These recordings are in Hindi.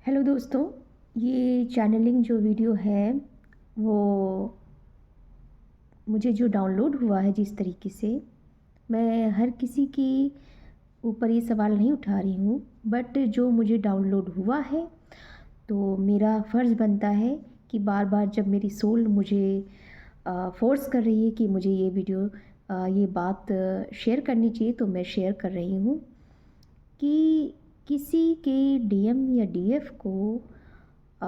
हेलो दोस्तों, ये चैनलिंग जो वीडियो है वो मुझे जो डाउनलोड हुआ है जिस तरीके से, मैं हर किसी की ऊपर ये सवाल नहीं उठा रही हूँ, बट जो मुझे डाउनलोड हुआ है तो मेरा फ़र्ज़ बनता है कि बार बार जब मेरी सोल मुझे फ़ोर्स कर रही है कि मुझे ये वीडियो ये बात शेयर करनी चाहिए, तो मैं शेयर कर रही हूँ कि किसी के डीएम या डीएफ को अ,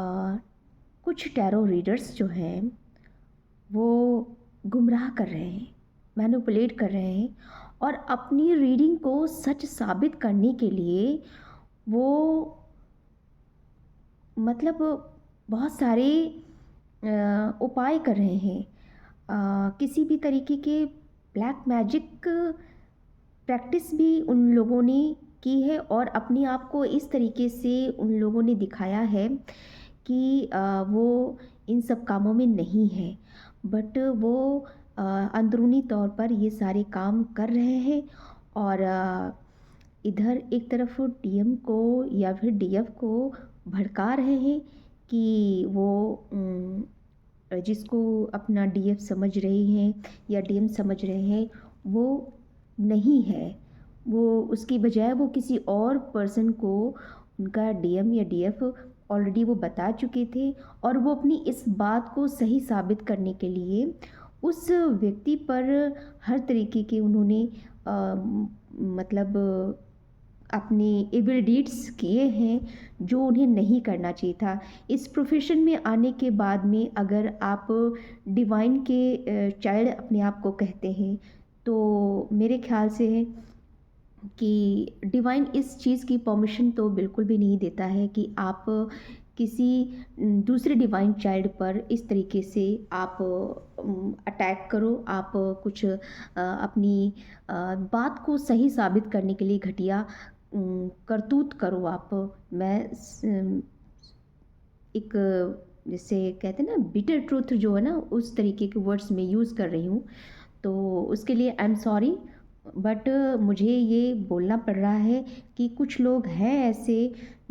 कुछ टैरो रीडर्स जो हैं वो गुमराह कर रहे हैं, मैनिपुलेट कर रहे हैं और अपनी रीडिंग को सच साबित करने के लिए वो मतलब बहुत सारे उपाय कर रहे हैं। किसी भी तरीके के ब्लैक मैजिक प्रैक्टिस भी उन लोगों ने की है और अपने आप को इस तरीके से उन लोगों ने दिखाया है कि वो इन सब कामों में नहीं है, बट वो अंदरूनी तौर पर ये सारे काम कर रहे हैं। और इधर एक तरफ डीएम को या फिर डीएफ को भड़का रहे हैं कि वो जिसको अपना डीएफ समझ रहे हैं या डीएम समझ रहे हैं वो नहीं है, वो उसकी बजाय वो किसी और पर्सन को उनका डीएम या डीएफ ऑलरेडी वो बता चुके थे और वो अपनी इस बात को सही साबित करने के लिए उस व्यक्ति पर हर तरीके के उन्होंने मतलब अपने एविल डीड्स किए हैं जो उन्हें नहीं करना चाहिए था। इस प्रोफेशन में आने के बाद में अगर आप डिवाइन के चाइल्ड अपने आप को कहते हैं तो मेरे ख्याल से कि डिवाइन इस चीज़ की परमिशन तो बिल्कुल भी नहीं देता है कि आप किसी दूसरे डिवाइन चाइल्ड पर इस तरीके से आप अटैक करो, आप कुछ अपनी बात को सही साबित करने के लिए घटिया करतूत करो आप। मैं एक जैसे कहते हैं ना बिटर ट्रूथ जो है ना उस तरीके के वर्ड्स में यूज़ कर रही हूँ, तो उसके लिए आई एम सॉरी। बट मुझे ये बोलना पड़ रहा है कि कुछ लोग हैं ऐसे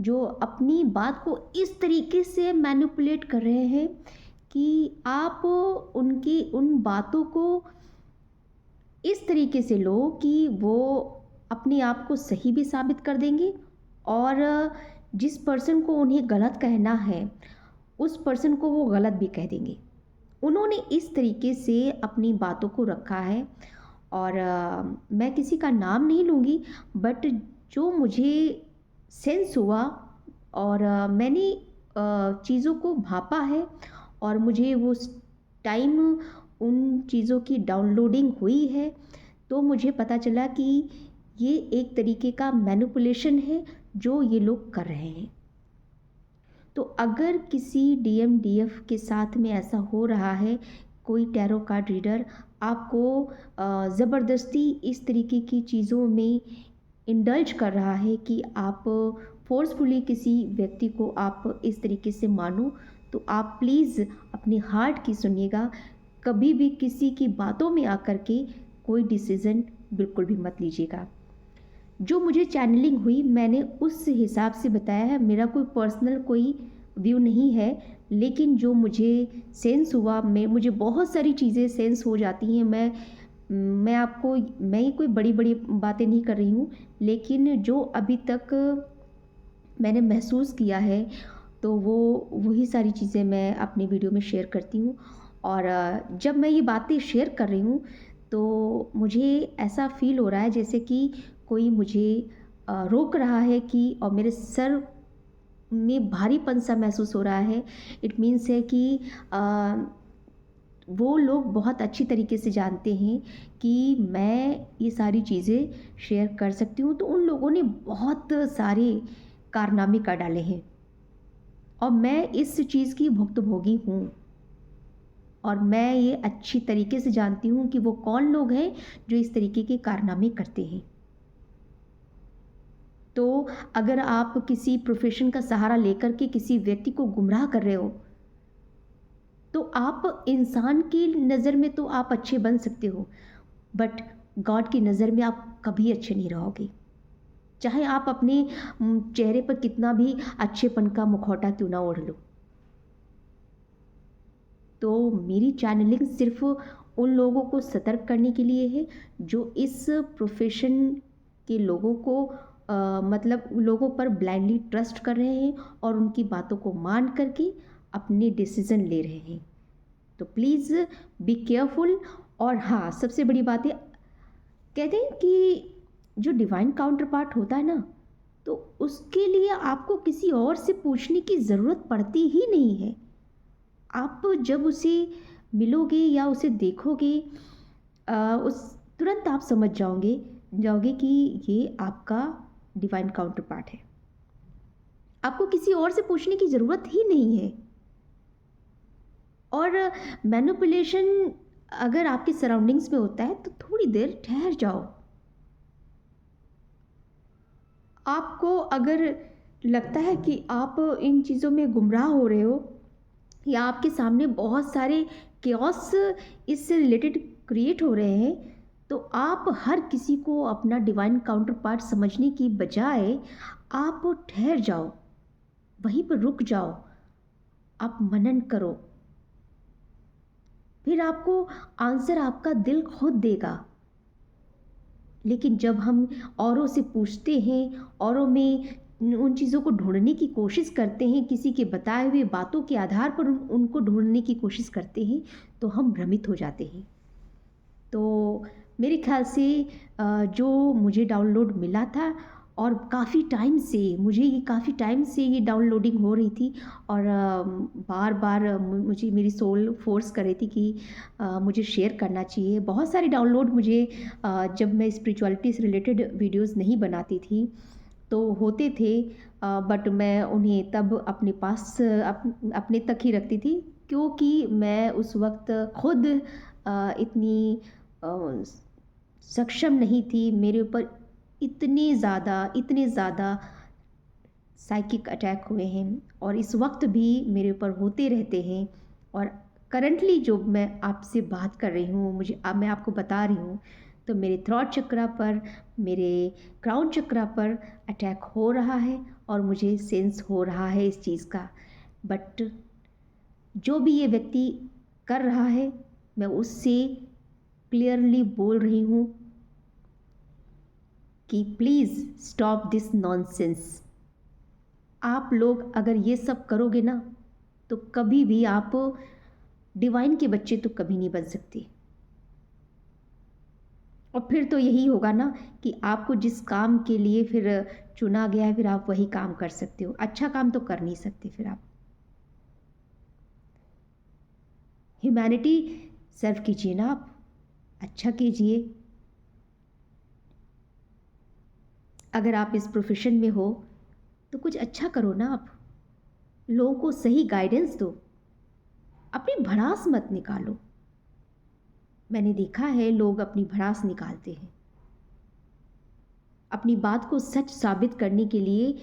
जो अपनी बात को इस तरीके से मैनिपुलेट कर रहे हैं कि आप उनकी उन बातों को इस तरीके से लो कि वो अपने आप को सही भी साबित कर देंगे और जिस पर्सन को उन्हें गलत कहना है उस पर्सन को वो गलत भी कह देंगे। उन्होंने इस तरीके से अपनी बातों को रखा है और मैं किसी का नाम नहीं लूँगी, बट जो मुझे सेंस हुआ और मैंने चीज़ों को भापा है और मुझे वो टाइम उन चीज़ों की डाउनलोडिंग हुई है, तो मुझे पता चला कि ये एक तरीके का मैनिपुलेशन है जो ये लोग कर रहे हैं। तो अगर किसी डीएम डीएफ के साथ में ऐसा हो रहा है, कोई टैरो कार्ड रीडर आपको ज़बरदस्ती इस तरीके की चीज़ों में इंडल्ज कर रहा है कि आप फोर्सफुली किसी व्यक्ति को आप इस तरीके से मानो, तो आप प्लीज़ अपने हार्ट की सुनिएगा। कभी भी किसी की बातों में आकर के कोई डिसीज़न बिल्कुल भी मत लीजिएगा। जो मुझे चैनलिंग हुई मैंने उस हिसाब से बताया है, मेरा कोई पर्सनल कोई व्यू नहीं है, लेकिन जो मुझे सेंस हुआ मुझे बहुत सारी चीज़ें सेंस हो जाती हैं। मैं आपको मैं ये कोई बड़ी बड़ी बातें नहीं कर रही हूँ, लेकिन जो अभी तक मैंने महसूस किया है तो वो वही सारी चीज़ें मैं अपनी वीडियो में शेयर करती हूँ। और जब मैं ये बातें शेयर कर रही हूँ तो मुझे ऐसा फील हो रहा है जैसे कि कोई मुझे रोक रहा है कि और मेरे सर में भारीपन सा महसूस हो रहा है। इट मीन्स है कि वो लोग बहुत अच्छी तरीके से जानते हैं कि मैं ये सारी चीज़ें शेयर कर सकती हूँ, तो उन लोगों ने बहुत सारे कारनामे कर डाले हैं और मैं इस चीज़ की भुक्तभोगी हूँ और मैं ये अच्छी तरीके से जानती हूँ कि वो कौन लोग हैं जो इस तरीके के कारनामे करते हैं। तो अगर आप किसी प्रोफेशन का सहारा लेकर के किसी व्यक्ति को गुमराह कर रहे हो, तो आप इंसान की नज़र में तो आप अच्छे बन सकते हो, बट गॉड की नज़र में आप कभी अच्छे नहीं रहोगे। चाहे आप अपने चेहरे पर कितना भी अच्छेपन का मुखौटा क्यों ना ओढ़ लो। तो मेरी चैनलिंग सिर्फ उन लोगों को सतर्क करने के लिए है जो इस प्रोफेशन के लोगों को मतलब लोगों पर ब्लाइंडली ट्रस्ट कर रहे हैं और उनकी बातों को मान करके अपने डिसीज़न ले रहे हैं। तो प्लीज़ बी केयरफुल। और हाँ, सबसे बड़ी बात है, कहते हैं कि जो डिवाइन काउंटर पार्ट होता है ना, तो उसके लिए आपको किसी और से पूछने की ज़रूरत पड़ती ही नहीं है। आप जब उसे मिलोगे या उसे देखोगे, उस तुरंत आप समझ जाओगे कि ये आपका डिवाइन काउंटर पार्ट है। आपको किसी और से पूछने की ज़रूरत ही नहीं है। और मैनिपुलेशन अगर आपके सराउंडिंग्स में होता है तो थोड़ी देर ठहर जाओ। आपको अगर लगता है कि आप इन चीज़ों में गुमराह हो रहे हो या आपके सामने बहुत सारे केओस इससे रिलेटेड क्रिएट हो रहे हैं, तो आप हर किसी को अपना डिवाइन काउंटर पार्ट समझने की बजाय आप ठहर जाओ, वहीं पर रुक जाओ, आप मनन करो, फिर आपको आंसर आपका दिल खुद देगा। लेकिन जब हम औरों से पूछते हैं, औरों में उन चीज़ों को ढूँढने की कोशिश करते हैं, किसी के बताए हुए बातों के आधार पर उनको ढूँढने की कोशिश करते हैं, तो हम भ्रमित हो जाते हैं। तो मेरे ख़्याल से जो मुझे डाउनलोड मिला था और मुझे ये काफ़ी टाइम से ये डाउनलोडिंग हो रही थी और बार-बार मुझे मेरी सोल फ़ोर्स कर रही थी कि मुझे शेयर करना चाहिए। बहुत सारे डाउनलोड मुझे जब मैं स्पिरिचुअलिटी से रिलेटेड वीडियोज़ नहीं बनाती थी, तो होते थे, बट मैं उन्हें तब अपने पास अपने तक ही रखती थी, क्योंकि मैं उस वक़्त खुद इतनी अ, सक्षम नहीं थी। मेरे ऊपर इतने ज़्यादा साइकिक अटैक हुए हैं और इस वक्त भी मेरे ऊपर होते रहते हैं। और करंटली जो मैं आपसे बात कर रही हूँ, मैं आपको बता रही हूँ, तो मेरे थ्रॉट चक्रा पर, मेरे क्राउन चक्रा पर अटैक हो रहा है और मुझे सेंस हो रहा है इस चीज़ का। बट जो भी ये व्यक्ति कर रहा है, मैं उससे क्लियरली बोल रही हूँ कि प्लीज़ स्टॉप दिस नॉनसेंस। आप लोग अगर ये सब करोगे ना, तो कभी भी आप डिवाइन के बच्चे तो कभी नहीं बन सकते। और फिर तो यही होगा ना कि आपको जिस काम के लिए फिर चुना गया है, फिर आप वही काम कर सकते हो, अच्छा काम तो कर नहीं सकते। फिर आप ह्यूमैनिटी सर्व कीजिए ना, आप अच्छा कीजिए। अगर आप इस प्रोफेशन में हो तो कुछ अच्छा करो ना, आप लोगों को सही गाइडेंस दो, अपनी भड़ास मत निकालो। मैंने देखा है लोग अपनी भड़ास निकालते हैं, अपनी बात को सच साबित करने के लिए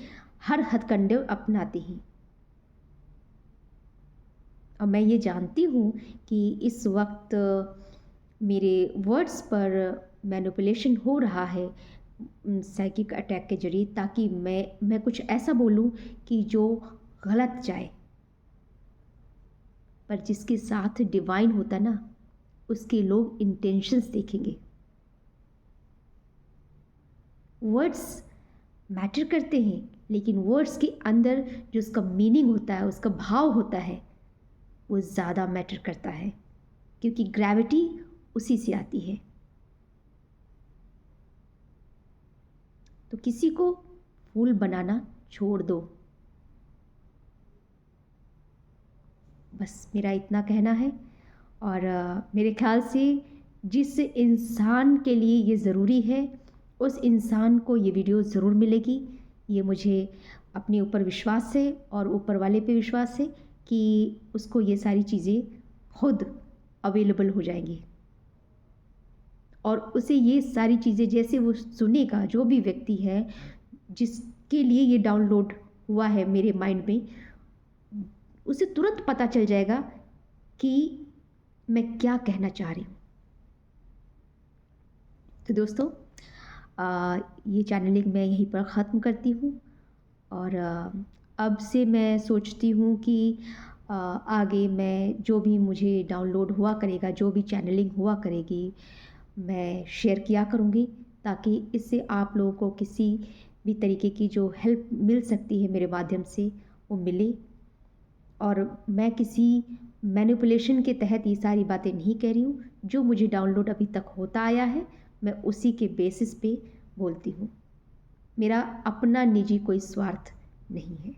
हर हथकंडे अपनाते हैं। और मैं ये जानती हूँ कि इस वक्त मेरे वर्ड्स पर मैनिपुलेशन हो रहा है साइकिक अटैक के जरिए, ताकि मैं कुछ ऐसा बोलूँ कि जो गलत जाए। पर जिसके साथ डिवाइन होता ना, उसके लोग इंटेंशंस देखेंगे। वर्ड्स मैटर करते हैं, लेकिन वर्ड्स के अंदर जो उसका मीनिंग होता है, उसका भाव होता है, वो ज़्यादा मैटर करता है, क्योंकि ग्रेविटी उसी से आती है। तो किसी को फूल बनाना छोड़ दो। बस मेरा इतना कहना है। और मेरे ख्याल से जिस इंसान के लिए ये ज़रूरी है, उस इंसान को ये वीडियो ज़रूर मिलेगी। ये मुझे अपने ऊपर विश्वास है और ऊपर वाले पे विश्वास है कि उसको ये सारी चीज़ें खुद अवेलेबल हो जाएंगी और उसे ये सारी चीज़ें जैसे वो सुनेगा, जो भी व्यक्ति है जिसके लिए ये डाउनलोड हुआ है मेरे माइंड में, उसे तुरंत पता चल जाएगा कि मैं क्या कहना चाह रही हूँ। तो दोस्तों, ये चैनलिंग मैं यहीं पर ख़त्म करती हूँ और अब से मैं सोचती हूँ कि आगे मैं जो भी मुझे डाउनलोड हुआ करेगा, जो भी चैनलिंग हुआ करेगी, मैं शेयर किया करूँगी ताकि इससे आप लोगों को किसी भी तरीके की जो हेल्प मिल सकती है मेरे माध्यम से वो मिले। और मैं किसी मैनिपुलेशन के तहत ये सारी बातें नहीं कह रही हूँ, जो मुझे डाउनलोड अभी तक होता आया है मैं उसी के बेसिस पे बोलती हूँ। मेरा अपना निजी कोई स्वार्थ नहीं है,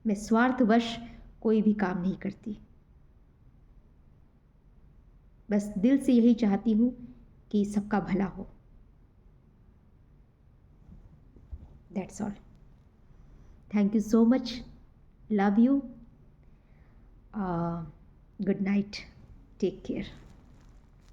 मैं स्वार्थवश कोई भी काम नहीं करती, बस दिल से यही चाहती हूँ कि सबका भला हो। That's all. Thank you so much, love you, good night, take care.